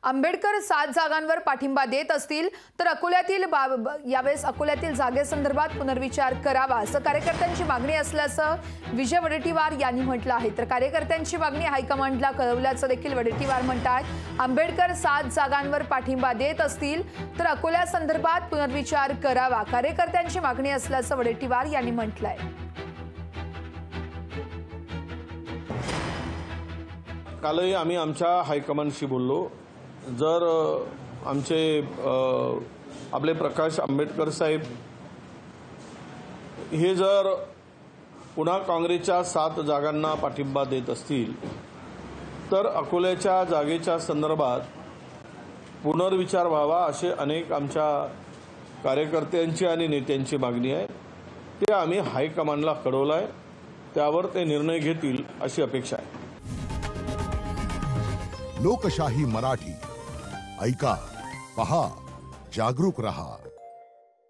आंबेडकर 7 जागांवर पाठिंबा देत असतील तर यावेळेस अकोल्यातील जागेसंदर्भात पुनर्विचार करावा असं कार्यकर्त्यांची मागणी असल्याचं विजय वडेट्टीवार यांनी म्हटलं आहे। तर कार्यकर्त्यांची मागणी हायकमांडला कळवल्याचं देखील वडेट्टीवार म्हणतात। आंबेडकर 7 जागांवर पाठिंबा देत असतील तर अकोल्यासंदर्भात पुनर्विचार करावा कार्यकर्त्यांची मागणी असल्याचं वडेट्टीवार यांनी म्हटलं आहे। कालही आम्ही आमच्या हायकमांडशी बोललो। जर आमचे आपले प्रकाश आंबेडकर साहेब हे जर पुन्हा काँग्रेसच्या 7 जागांना पाठिंबा देत असतील तर अकोल्याच्या जागेच्या संदर्भात पुनर्विचार व्हावा असे अनेक आमच्या कार्यकर्त्यांची आणि नेत्यांची मागणी आहे। ते आम्ही हायकमांडला कळवलं आहे, त्यावर ते निर्णय घेतील अशी अपेक्षा आहे। लोकशाही मराठी ऐका, पहा, जागरूक रहा।